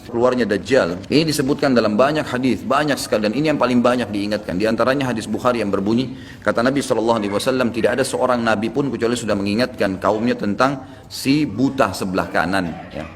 keluarnya Dajjal. Ini disebutkan dalam banyak hadis, banyak sekali, dan ini yang paling banyak diingatkan. Di antaranya hadis Bukhari yang berbunyi, kata Nabi SAW, tidak ada seorang Nabi pun kecuali sudah mengingatkan kaumnya tentang si buta sebelah kanan. Ya.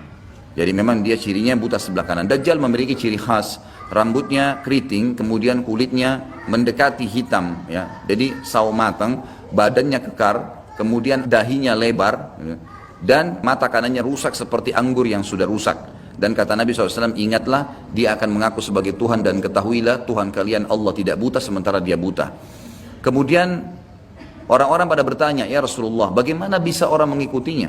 Jadi memang dia cirinya buta sebelah kanan. Dajjal memiliki ciri khas, rambutnya keriting, kemudian kulitnya mendekati hitam. Ya. Jadi sawo matang, badannya kekar, kemudian dahinya lebar, ya, dan mata kanannya rusak seperti anggur yang sudah rusak. Dan kata Nabi SAW, ingatlah dia akan mengaku sebagai Tuhan dan ketahuilah Tuhan kalian Allah tidak buta sementara dia buta. Kemudian orang-orang pada bertanya, ya Rasulullah, bagaimana bisa orang mengikutinya?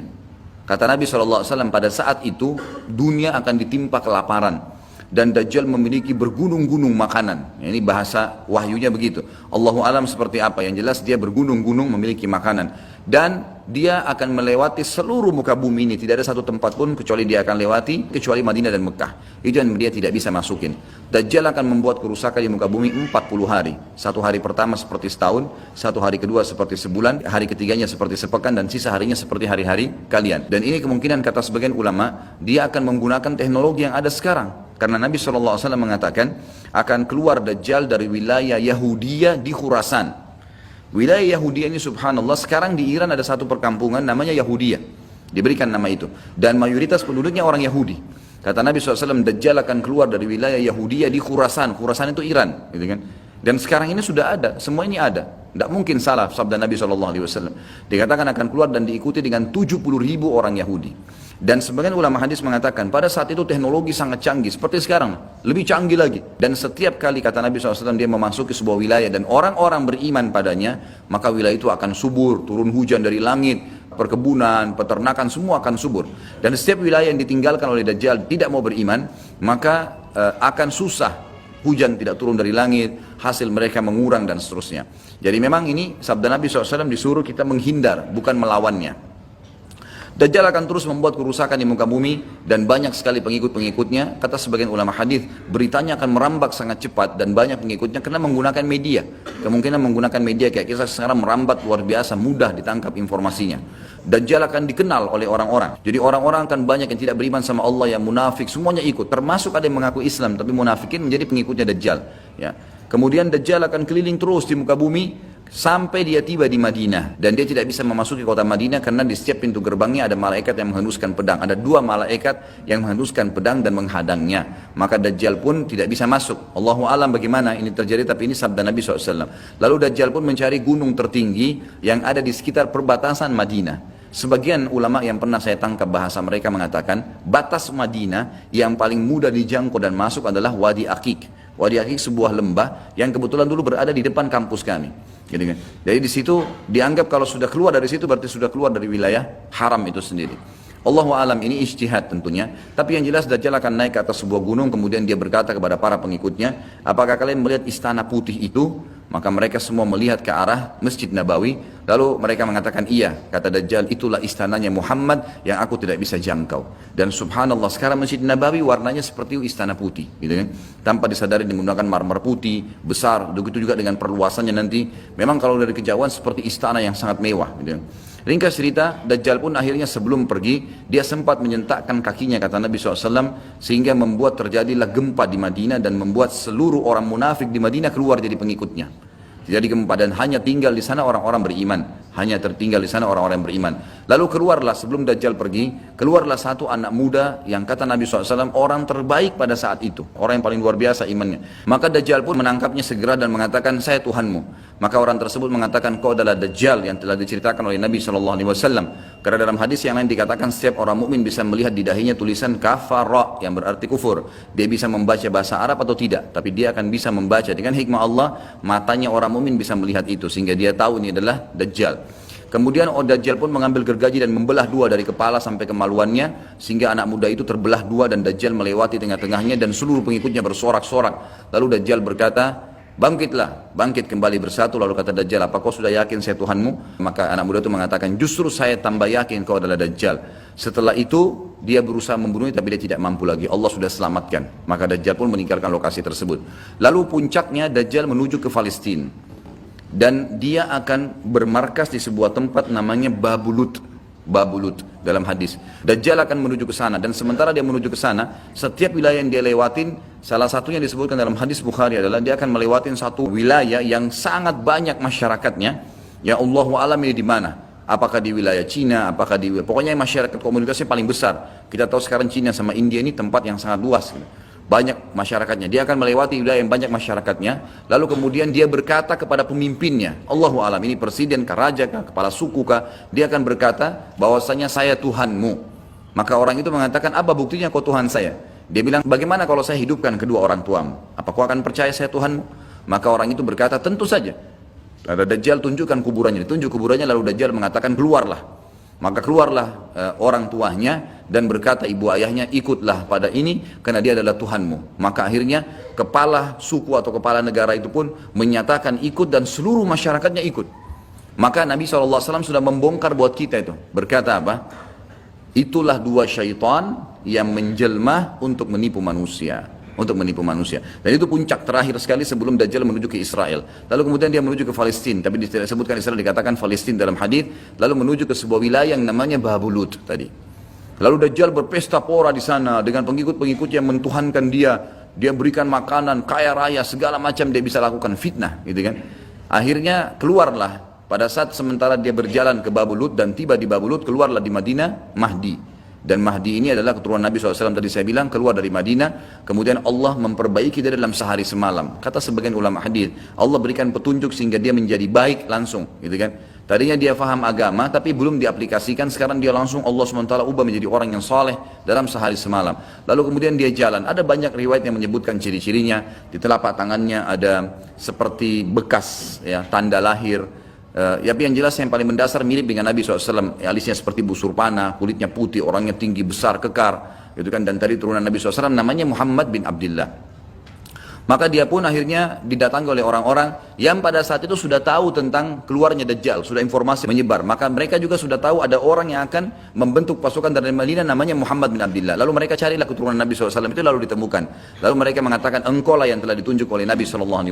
Kata Nabi SAW, pada saat itu dunia akan ditimpa kelaparan dan Dajjal memiliki bergunung-gunung makanan. Ini bahasa wahyunya begitu. Allahu alam seperti apa, yang jelas dia bergunung-gunung memiliki makanan. Dan dia akan melewati seluruh muka bumi ini. Tidak ada satu tempat pun kecuali dia akan lewati, kecuali Madinah dan Mekah. Itu yang dia tidak bisa masukin. Dajjal akan membuat kerusakan di muka bumi 40 hari. Satu hari pertama seperti setahun, satu hari kedua seperti sebulan, hari ketiganya seperti sepekan, dan sisa harinya seperti hari-hari kalian. Dan ini kemungkinan kata sebagian ulama, dia akan menggunakan teknologi yang ada sekarang. Karena Nabi SAW mengatakan, akan keluar Dajjal dari wilayah Yahudiyah di Khurasan. Wilayah Yahudi ini subhanallah, sekarang di Iran ada satu perkampungan namanya Yahudiyah, diberikan nama itu, dan mayoritas penduduknya orang Yahudi. Kata Nabi SAW, Dajjal akan keluar dari wilayah Yahudiyah di Khurasan. Khurasan itu Iran, gitu kan? Dan sekarang ini sudah ada, semua ini ada. Tidak mungkin salah sabda Nabi SAW. Dikatakan akan keluar dan diikuti dengan 70.000 orang Yahudi. Dan sebagian ulama hadis mengatakan pada saat itu teknologi sangat canggih seperti sekarang, lebih canggih lagi. Dan setiap kali kata Nabi SAW dia memasuki sebuah wilayah dan orang-orang beriman padanya, maka wilayah itu akan subur, turun hujan dari langit, perkebunan, peternakan semua akan subur. Dan setiap wilayah yang ditinggalkan oleh Dajjal tidak mau beriman, maka akan susah, hujan tidak turun dari langit, hasil mereka mengurang dan seterusnya. Jadi memang ini sabda Nabi SAW disuruh kita menghindar, bukan melawannya. Dajjal akan terus membuat kerusakan di muka bumi dan banyak sekali pengikut-pengikutnya. Kata sebagian ulama hadis, beritanya akan merambat sangat cepat dan banyak pengikutnya karena menggunakan media. Kemungkinan menggunakan media kayak kita sekarang merambat luar biasa, mudah ditangkap informasinya. Dajjal akan dikenal oleh orang-orang. Jadi orang-orang akan banyak yang tidak beriman sama Allah, yang munafik, semuanya ikut. Termasuk ada yang mengaku Islam tapi munafikin menjadi pengikutnya Dajjal. Ya. Kemudian Dajjal akan keliling terus di muka bumi sampai dia tiba di Madinah, dan dia tidak bisa memasuki kota Madinah karena di setiap pintu gerbangnya ada malaikat yang menghunuskan pedang. Ada 2 malaikat yang menghunuskan pedang dan menghadangnya, maka Dajjal pun tidak bisa masuk. Allahu alam bagaimana ini terjadi, tapi ini sabda Nabi SAW. Lalu Dajjal pun mencari gunung tertinggi yang ada di sekitar perbatasan Madinah. Sebagian ulama yang pernah saya tangkap bahasa mereka mengatakan batas Madinah yang paling mudah dijangkau dan masuk adalah Wadi Aqiq. Wadi Aqiq sebuah lembah yang kebetulan dulu berada di depan kampus kami. Gitu kan. Jadi di situ dianggap kalau sudah keluar dari situ berarti sudah keluar dari wilayah haram itu sendiri. Allahu alam, ini ijtihad tentunya. Tapi yang jelas Dajjal akan naik ke atas sebuah gunung, kemudian dia berkata kepada para pengikutnya, apakah kalian melihat istana putih itu? Maka mereka semua melihat ke arah Masjid Nabawi. Lalu mereka mengatakan, iya. Kata Dajjal, itulah istananya Muhammad yang aku tidak bisa jangkau. Dan subhanallah, sekarang Masjid Nabawi warnanya seperti istana putih, gitu kan? Tanpa disadari menggunakan marmer putih besar. Begitu juga dengan perluasannya nanti. Memang kalau dari kejauhan seperti istana yang sangat mewah, gitu kan? Ringkas cerita, Dajjal pun akhirnya sebelum pergi, dia sempat menyentakkan kakinya, kata Nabi SAW, sehingga membuat terjadilah gempa di Madinah dan membuat seluruh orang munafik di Madinah keluar jadi pengikutnya. Jadi gempa, dan hanya tinggal di sana orang-orang beriman. Hanya tertinggal di sana orang-orang yang beriman. Lalu keluarlah, sebelum Dajjal pergi, keluarlah satu anak muda yang kata Nabi SAW orang terbaik pada saat itu. Orang yang paling luar biasa imannya. Maka Dajjal pun menangkapnya segera dan mengatakan, saya Tuhanmu. Maka orang tersebut mengatakan, kau adalah Dajjal yang telah diceritakan oleh Nabi SAW. Karena dalam hadis yang lain dikatakan setiap orang mukmin bisa melihat di dahinya tulisan kafara yang berarti kufur. Dia bisa membaca bahasa Arab atau tidak, tapi dia akan bisa membaca dengan hikmah Allah. Matanya orang mukmin bisa melihat itu sehingga dia tahu ini adalah Dajjal. Kemudian Dajjal pun mengambil gergaji dan membelah 2 dari kepala sampai kemaluannya, sehingga anak muda itu terbelah 2 dan Dajjal melewati tengah-tengahnya dan seluruh pengikutnya bersorak-sorak. Lalu Dajjal berkata, bangkitlah, bangkit kembali bersatu. Lalu kata Dajjal, apa kau sudah yakin saya Tuhanmu? Maka anak muda itu mengatakan, justru saya tambah yakin kau adalah Dajjal. Setelah itu dia berusaha membunuhnya tapi dia tidak mampu lagi, Allah sudah selamatkan. Maka Dajjal pun meninggalkan lokasi tersebut. Lalu puncaknya Dajjal menuju ke Palestina, dan dia akan bermarkas di sebuah tempat namanya Babulut. Babulut dalam hadis. Dajjal akan menuju ke sana, dan sementara dia menuju ke sana, setiap wilayah yang dia lewatin, salah satunya disebutkan dalam hadis Bukhari adalah dia akan melewatin satu wilayah yang sangat banyak masyarakatnya. Ya Allahu a'lam ini di mana? Apakah di wilayah Cina, apakah di pokoknya masyarakat komunitasnya paling besar. Kita tahu sekarang Cina sama India ini tempat yang sangat luas. Banyak masyarakatnya, dia akan melewati wilayah yang banyak masyarakatnya, lalu kemudian dia berkata kepada pemimpinnya, Allahu alam, ini presiden kah, raja kah, kepala suku kah, dia akan berkata bahwasanya saya Tuhanmu. Maka orang itu mengatakan, apa buktinya kau Tuhan saya? Dia bilang, bagaimana kalau saya hidupkan kedua orang tuamu? Apa kau akan percaya saya Tuhanmu? Maka orang itu berkata, tentu saja. Ada Dajjal, tunjukkan kuburannya, ditunjuk kuburannya, lalu Dajjal mengatakan, keluarlah. Maka keluarlah orang tuanya dan berkata ibu ayahnya, ikutlah pada ini karena dia adalah Tuhanmu. Maka akhirnya kepala suku atau kepala negara itu pun menyatakan ikut dan seluruh masyarakatnya ikut. Maka Nabi SAW sudah membongkar buat kita itu. Berkata apa? Itulah dua syaitan yang menjelma untuk menipu manusia. Dan itu puncak terakhir sekali sebelum Dajjal menuju ke Israel. Lalu kemudian dia menuju ke Palestina, tapi tidak disebutkan Israel, dikatakan Palestina dalam hadis. Lalu menuju ke sebuah wilayah yang namanya Babulut tadi. Lalu Dajjal berpesta pora di sana dengan pengikut-pengikut yang mentuhankan dia. Dia berikan makanan, kaya raya, segala macam dia bisa lakukan, fitnah, gitu kan. Akhirnya keluarlah pada saat sementara dia berjalan ke Babulut dan tiba di Babulut, keluarlah di Madinah Mahdi. Dan Mahdi ini adalah keturunan Nabi SAW tadi saya bilang, keluar dari Madinah, kemudian Allah memperbaiki dia dalam sehari semalam. Kata sebagian ulama hadis, Allah berikan petunjuk sehingga dia menjadi baik langsung, gitu kan. Tadinya dia faham agama tapi belum diaplikasikan, sekarang dia langsung Allah SWT ubah menjadi orang yang saleh dalam sehari semalam. Lalu kemudian dia jalan, ada banyak riwayat yang menyebutkan ciri-cirinya. Di telapak tangannya ada seperti bekas ya, tanda lahir. Tapi yang jelas yang paling mendasar mirip dengan Nabi SAW, alisnya seperti busur panah, kulitnya putih, orangnya tinggi, besar, kekar, gitu kan. Dan tadi turunan Nabi SAW namanya Muhammad bin Abdullah. Maka dia pun akhirnya didatangi oleh orang-orang yang pada saat itu sudah tahu tentang keluarnya Dajjal, sudah informasi menyebar. Maka mereka juga sudah tahu ada orang yang akan membentuk pasukan dari Madinah namanya Muhammad bin Abdullah. Lalu mereka carilah keturunan Nabi SAW itu, lalu ditemukan. Lalu mereka mengatakan, engkau lah yang telah ditunjuk oleh Nabi SAW.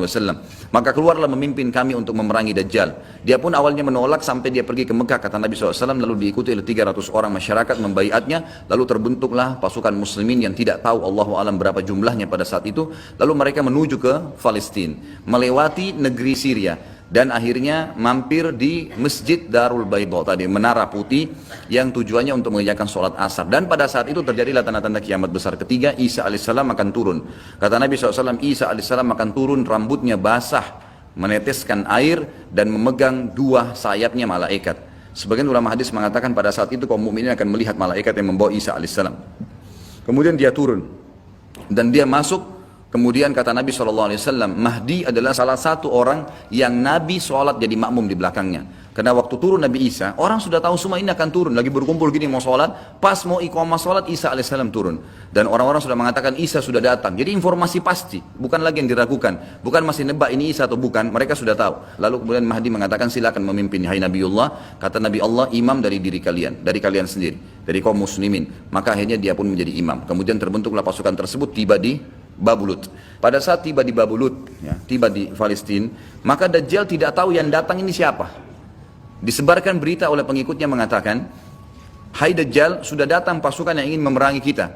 Maka keluarlah memimpin kami untuk memerangi Dajjal. Dia pun awalnya menolak sampai dia pergi ke Mekah, kata Nabi SAW, lalu diikuti oleh 300 orang masyarakat membaiatnya. Lalu terbentuklah pasukan muslimin yang tidak tahu Allahu alam berapa jumlahnya pada saat itu. Lalu mereka menuju ke Palestina, melewati negeri Syria, dan akhirnya mampir di Masjid Darul Baydha tadi, menara putih yang tujuannya untuk mengerjakan sholat asar. Dan pada saat itu terjadilah tanda-tanda kiamat besar ketiga, Isa alaihissalam akan turun. Kata Nabi SAW, Isa alaihissalam akan turun, rambutnya basah, meneteskan air, dan memegang dua sayapnya malaikat. Sebagian ulama hadis mengatakan pada saat itu kaum mukminin akan melihat malaikat yang membawa Isa alaihissalam. Kemudian dia turun dan dia masuk. Kemudian kata Nabi SAW, Mahdi adalah salah satu orang yang Nabi sholat jadi makmum di belakangnya. Karena waktu turun Nabi Isa, orang sudah tahu semua ini akan turun. Lagi berkumpul gini mau sholat, pas mau iqamah sholat, Isa AS turun. Dan orang-orang sudah mengatakan Isa sudah datang. Jadi informasi pasti, bukan lagi yang diragukan. Bukan masih nebak ini Isa atau bukan, mereka sudah tahu. Lalu kemudian Mahdi mengatakan, silakan memimpin, hai Nabiullah. Kata Nabi Allah, imam dari diri kalian, dari kalian sendiri, dari kaum muslimin. Maka akhirnya dia pun menjadi imam. Kemudian terbentuklah pasukan tersebut, tiba di Babulut. Pada saat tiba di Babulut, ya, tiba di Palestina, maka Dajjal tidak tahu yang datang ini siapa. Disebarkan berita oleh pengikutnya mengatakan, hai Dajjal, sudah datang pasukan yang ingin memerangi kita.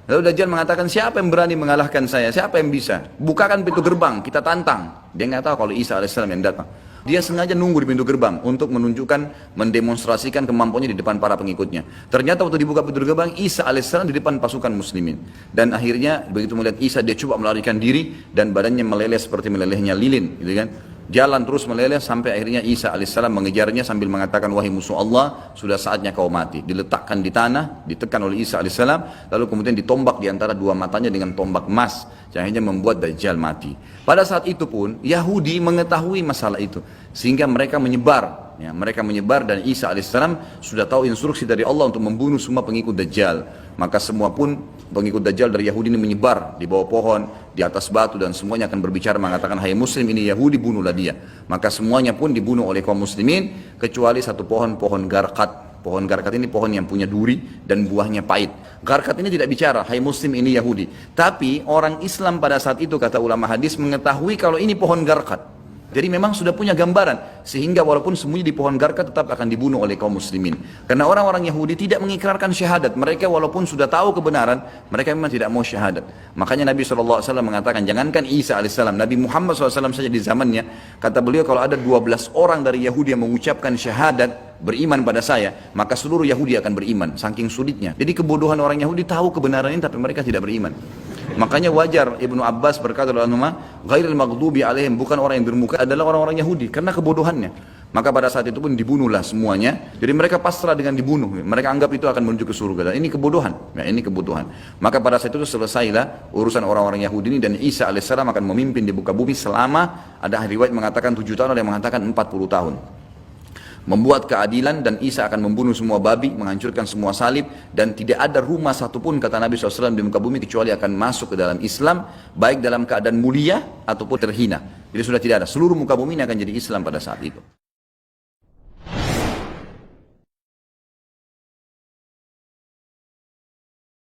Lalu Dajjal mengatakan, siapa yang berani mengalahkan saya? Siapa yang bisa? Bukakan pintu gerbang, kita tantang. Dia nggak tahu kalau Isa alaihissalam yang datang. Dia sengaja nunggu di pintu gerbang untuk menunjukkan, mendemonstrasikan kemampuannya di depan para pengikutnya. Ternyata waktu dibuka pintu gerbang, Isa alaihissalam di depan pasukan muslimin. Dan akhirnya begitu melihat Isa, dia coba melarikan diri dan badannya meleleh seperti melelehnya lilin, gitu kan? Jalan terus meleleh sampai akhirnya Isa alaihissalam mengejarnya sambil mengatakan, wahai musuh Allah, sudah saatnya kau mati. Diletakkan di tanah, ditekan oleh Isa alaihissalam, lalu kemudian ditombak di antara dua matanya dengan tombak emas, yang akhirnya membuat Dajjal mati. Pada saat itu pun Yahudi mengetahui masalah itu, sehingga mereka menyebar. Ya, mereka menyebar dan Isa alaihissalam sudah tahu instruksi dari Allah untuk membunuh semua pengikut Dajjal. Maka semua pun pengikut Dajjal dari Yahudi ini menyebar di bawah pohon, di atas batu, dan semuanya akan berbicara mengatakan, hai muslim, ini Yahudi, bunuhlah dia. Maka semuanya pun dibunuh oleh kaum muslimin kecuali satu pohon garkat. Pohon garkat ini pohon yang punya duri dan buahnya pahit. Garkat ini tidak bicara, hai muslim, ini Yahudi. Tapi orang Islam pada saat itu, kata ulama hadis, mengetahui kalau ini pohon garkat. Jadi memang sudah punya gambaran, sehingga walaupun sembunyi di pohon garka tetap akan dibunuh oleh kaum muslimin. Karena orang-orang Yahudi tidak mengikrarkan syahadat. Mereka walaupun sudah tahu kebenaran, mereka memang tidak mau syahadat. Makanya Nabi SAW mengatakan, jangankan Isa AS, Nabi Muhammad SAW saja di zamannya, kata beliau, kalau ada 12 orang dari Yahudi yang mengucapkan syahadat, beriman pada saya, maka seluruh Yahudi akan beriman, saking sulitnya. Jadi kebodohan orang Yahudi tahu kebenaran ini, tapi mereka tidak beriman. Makanya wajar Ibnu Abbas berkata dalam nama ghairil maghdubi alaihim, bukan orang yang bermuka adalah orang-orang Yahudi karena kebodohannya. Maka pada saat itu pun dibunuhlah semuanya. Jadi mereka pasrah dengan dibunuh. Mereka anggap itu akan menuju ke surga. Dan ini kebodohan. Ya, ini kebodohan. Maka pada saat itu selesailah urusan orang-orang Yahudi ini, dan Isa alaihissalam akan memimpin di muka bumi selama, ada riwayat mengatakan 7 tahun, ada yang mengatakan 40 tahun. Membuat keadilan, dan Isa akan membunuh semua babi, menghancurkan semua salib, dan tidak ada rumah satupun, kata Nabi SAW, di muka bumi kecuali akan masuk ke dalam Islam, baik dalam keadaan mulia ataupun terhina. Jadi sudah tidak ada, seluruh muka bumi ini akan jadi Islam pada saat itu.